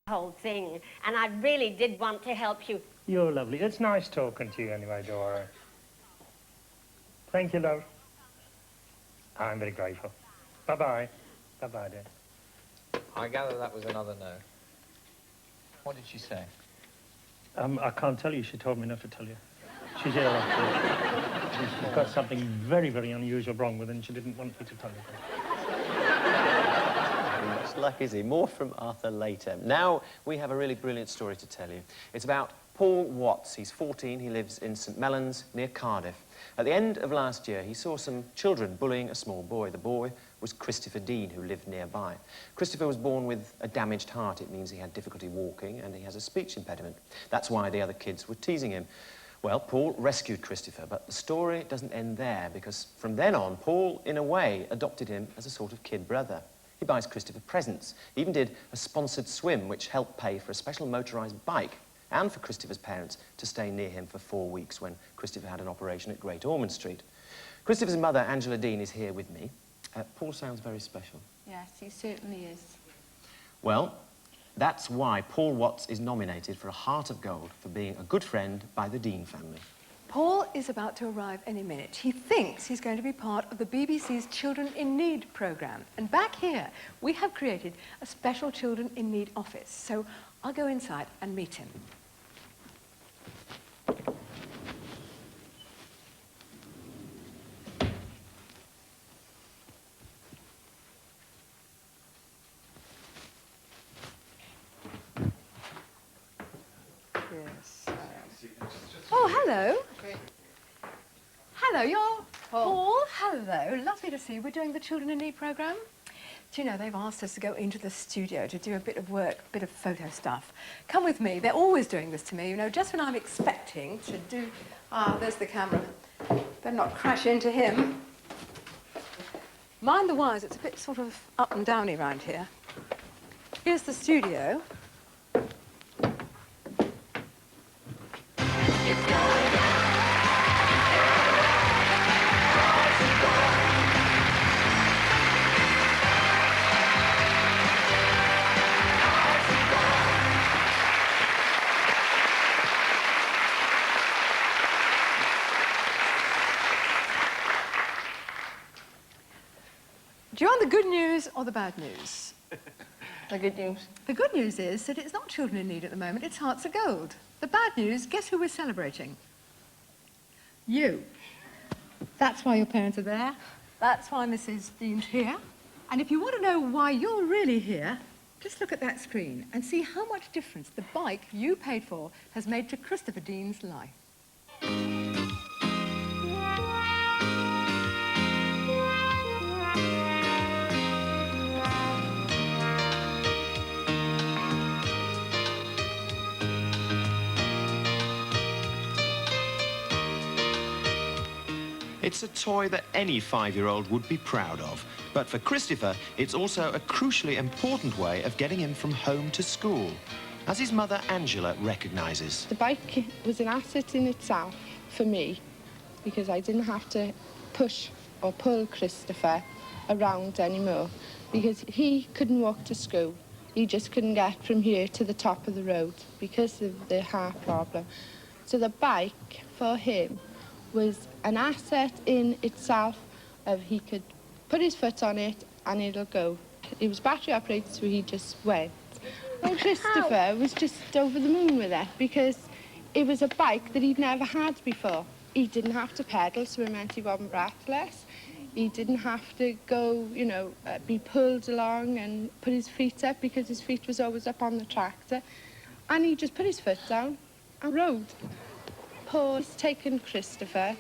whole thing, and I really did want to help you. You're lovely. It's nice talking to you anyway, Dora. Thank you, love. I'm very grateful. Bye-bye. Bye-bye, dear. I gather that was another no. What did she say? I can't tell you. She told me not to tell you. She's ill, actually. She's got something very, very unusual wrong with her, and she didn't want me to tell you. Much luck, is he? More from Arthur later. Now we have a really brilliant story to tell you. It's about Paul Watts. He's 14. He lives in St Mellons, near Cardiff. At the end of last year, he saw some children bullying a small boy. The boy was Christopher Dean, who lived nearby. Christopher was born with a damaged heart. It means he had difficulty walking, and he has a speech impediment. That's why the other kids were teasing him. Well, Paul rescued Christopher, but the story doesn't end there, because from then on, Paul, in a way, adopted him as a sort of kid brother. He buys Christopher presents. He even did a sponsored swim, which helped pay for a special motorised bike and for Christopher's parents to stay near him for 4 weeks when Christopher had an operation at Great Ormond Street. Christopher's mother, Angela Dean, is here with me. Paul sounds very special. Yes, he certainly is. Well, that's why Paul Watts is nominated for a Heart of Gold for being a good friend by the Dean family. Paul is about to arrive any minute. He thinks he's going to be part of the BBC's Children in Need programme. And back here, we have created a special Children in Need office. So I'll go inside and meet him. Yes. Oh, hello. Okay. Hello, you're Paul. Hello, lovely to see you. We're doing the Children in Need programme. Do you know, they've asked us to go into the studio to do a bit of work, a bit of photo stuff. Come with me. They're always doing this to me, you know, just when I'm expecting to do... Ah, there's the camera. Better not crash into him. Mind the wires, it's a bit sort of up and downy round here. Here's the studio. Do you want the good news or the bad news? The good news. The good news is that it's not Children in Need at the moment, it's Hearts of Gold. The bad news, guess who we're celebrating? You. That's why your parents are there. That's why Mrs. Dean's here. And if you want to know why you're really here, just look at that screen and see how much difference the bike you paid for has made to Christopher Dean's life. It's a toy that any 5-year-old would be proud of. But for Christopher, it's also a crucially important way of getting him from home to school, as his mother, Angela, recognises. The bike was an asset in itself for me, because I didn't have to push or pull Christopher around anymore, because he couldn't walk to school. He just couldn't get from here to the top of the road because of the heart problem. So the bike, for him, was an asset in itself of he could put his foot on it and it'll go. It was battery operated, so he just went. Well, Christopher was just over the moon with it because it was a bike that he'd never had before. He didn't have to pedal, so it meant he wasn't breathless. He didn't have to go, you know, be pulled along and put his feet up because his feet was always up on the tractor. And he just put his foot down and rode. Paul's taken Christopher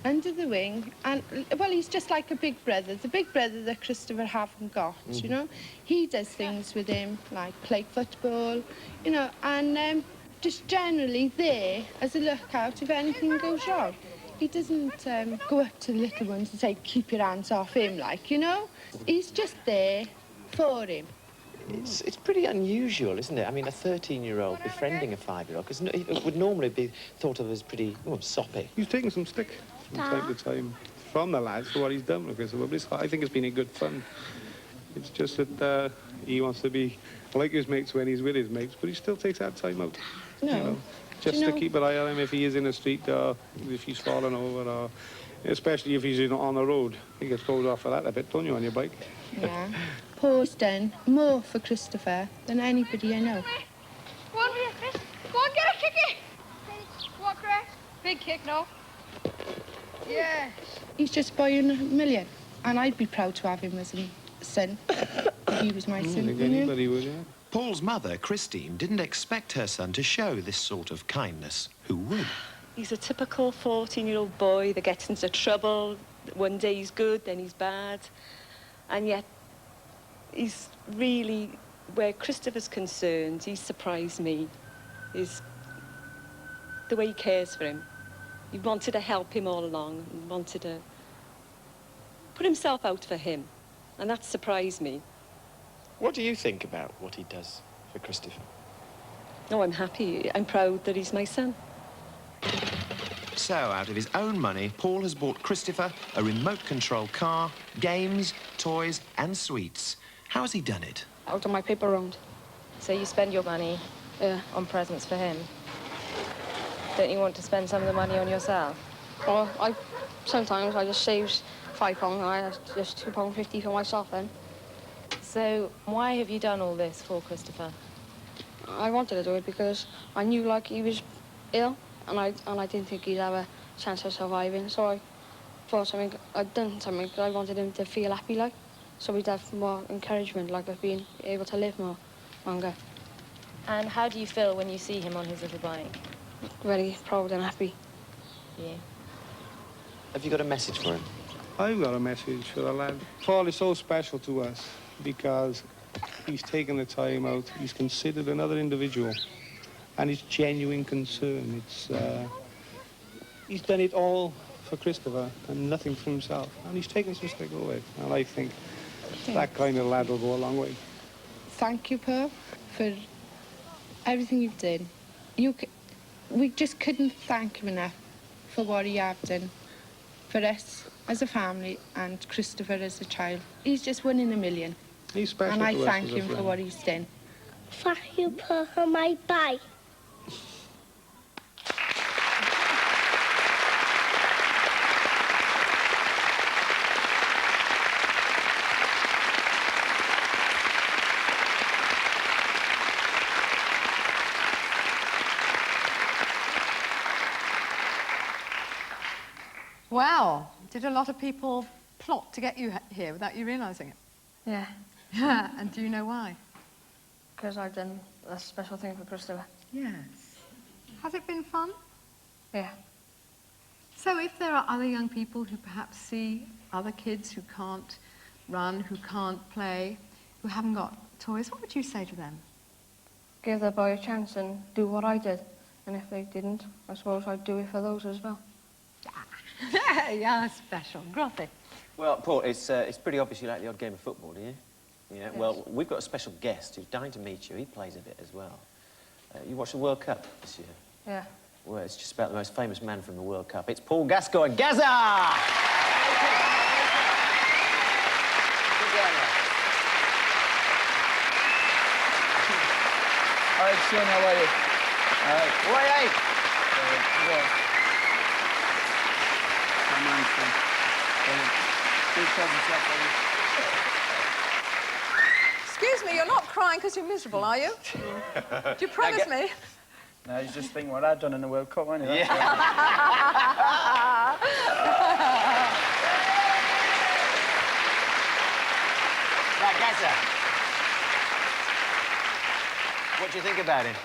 under the wing, and, well, he's just like a big brother, the big brother that Christopher haven't got, you know. He does things with him, like play football, you know, and just generally there as a lookout if anything goes wrong. He doesn't go up to the little ones and say, keep your hands off him, like, you know. He's just there for him. It's pretty unusual, isn't it? I mean, a 13-year-old befriending a 5-year-old, because it would normally be thought of as pretty soppy. He's taken some stick from time to time from the lads for what he's done with Christopher, but I think it's been a good fun. It's just that he wants to be like his mates when he's with his mates, but he still takes that time out. No. You know, just to keep an eye on him if he is in the street or if he's falling over, or especially if he's on the road. He gets told off for that a bit, don't you, on your bike? Yeah. Paul's done more for Christopher than anybody I know. Go on, Chris. Go on, get a kick it. Go on, Chris. Big kick now. Yes. He's just buying $1 million, and I'd be proud to have him as a son. If he was my I son. think anybody would, yeah. Paul's mother, Christine, didn't expect her son to show this sort of kindness. Who would? He's a typical 14-year-old boy that gets into trouble. One day he's good, then he's bad. And yet, he's really, where Christopher's concerned, he's surprised me, is the way he cares for him. He wanted to help him all along, and wanted to put himself out for him. And that surprised me. What do you think about what he does for Christopher? No, I'm happy. I'm proud that he's my son. So, out of his own money, Paul has bought Christopher a remote-control car, games, toys and sweets. How has he done it? Out of my paper round. So you spend your money on presents for him? Don't you want to spend some of the money on yourself? Well, sometimes I just save £5 and I have just £2.50 for myself then. So why have you done all this for Christopher? I wanted to do it because I knew, like, he was ill and I didn't think he'd have a chance of surviving. So I thought I'd done something because I wanted him to feel happy, like, so he'd have more encouragement, like, of being able to live more longer. And how do you feel when you see him on his little bike? Very proud and happy. Yeah. Have you got a message for him? I've got a message for the lad. Paul is so special to us because he's taken the time out, he's considered another individual, and his genuine concern. He's done it all for Christopher and nothing for himself, and he's taken some stick away. And I think that kind of lad will go a long way. Thank you, Paul, for everything you've done. We just couldn't thank him enough for what he has done for us as a family and Christopher as a child. He's just one in a million. He's special and I to us thank as a him for friend. what he's done. Thank you, Paul, on my bike. Wow. Did a lot of people plot to get you here without you realising it? Yeah, Yeah. And do you know why? because I've done a special thing for Christopher. Yes. Has it been fun? Yeah. So if there are other young people who perhaps see other kids who can't run, who can't play, who haven't got toys, what would you say to them? Give the boy a chance and do what I did. And if they didn't, I suppose I'd do it for those as well. Yeah, special. Grazie. Well, Paul, it's pretty obvious you like the odd game of football, do you? Yeah. Yes. Well, we've got a special guest who's dying to meet you. He plays a bit as well. You watched the World Cup this year? Yeah. Well, it's just about the most famous man from the World Cup. It's Paul Gascoigne. Gazza! Hi, Sean, how are you? Excuse me, you're not crying because you're miserable, are you? Do you promise me? No, he's just thinking what I've done in the World Cup, wasn't he? Yeah. Right, Gazza. What do you think about him?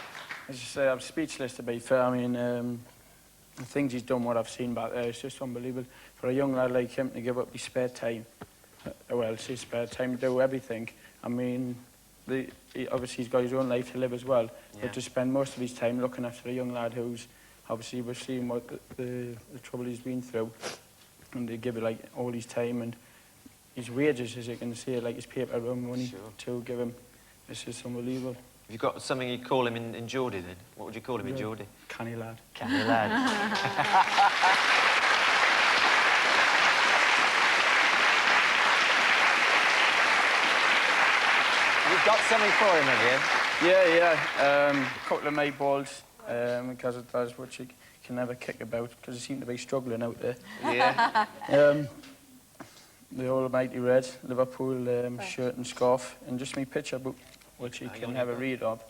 As you say, I'm speechless, to be fair. I mean, the things he's done, what I've seen back there, it's just unbelievable. For a young lad like him to give up his spare time, well, it's his spare time to do everything. I mean, obviously he's got his own life to live as well, but to spend most of his time looking after a young lad who's obviously we're seeing what the trouble he's been through, and to give it like all his time and his wages, as you can see, like his paper room money to give him. It's just unbelievable. Have you got something you'd call him in Geordie then? What would you call him in Geordie? Canny lad. Canny lad. You've got something for him, have you? Yeah. A couple of May balls, because it does, which you can never kick about, because you seem to be struggling out there. Yeah. The almighty red Liverpool shirt and scarf, and just my picture book, which you can have a read of.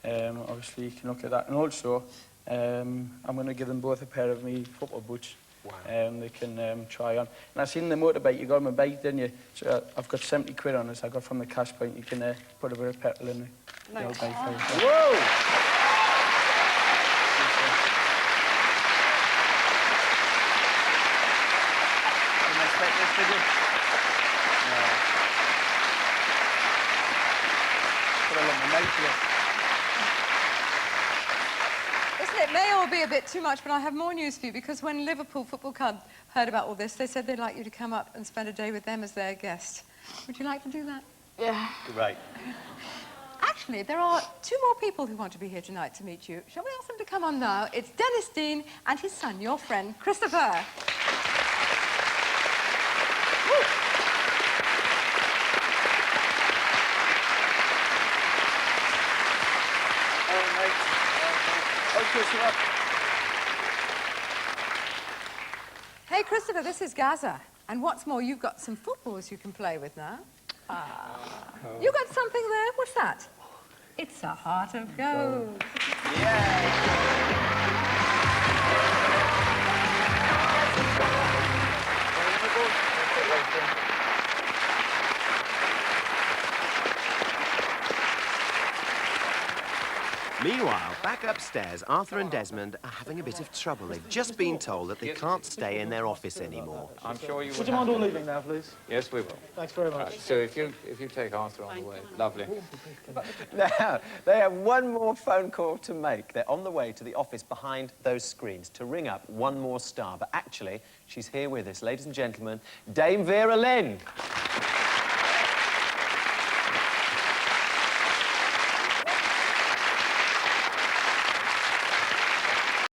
Obviously, you can look at that. And also, I'm going to give them both a pair of me football boots. Wow. They can try on. And I seen the motorbike, you got on my bike, didn't you? So I've got 70 quid on this. I got from the cash point. You can put a bit of petrol in the old bike. Whoa! Listen, it may all be a bit too much, but I have more news for you, because when Liverpool Football Club heard about all this, they said they'd like you to come up and spend a day with them as their guest. Would you like to do that? Yeah. Great. Actually, there are 2 more people who want to be here tonight to meet you. Shall we ask them to come on now? It's Dennis Dean and his son, your friend, Christopher. Hey, Christopher, this is Gazza. And what's more, you've got some footballs you can play with now. You got something there? What's that? It's a heart of gold. Meanwhile, back upstairs, Arthur and Desmond are having a bit of trouble. They've just been told that they can't stay in their office anymore. I'm sure you Would you mind all leaving now, please? Yes, we will. Thanks very much. So if you take Arthur on the way, lovely. Now, they have one more phone call to make. They're on the way to the office behind those screens to ring up one more star. But actually, she's here with us. Ladies and gentlemen, Dame Vera Lynn.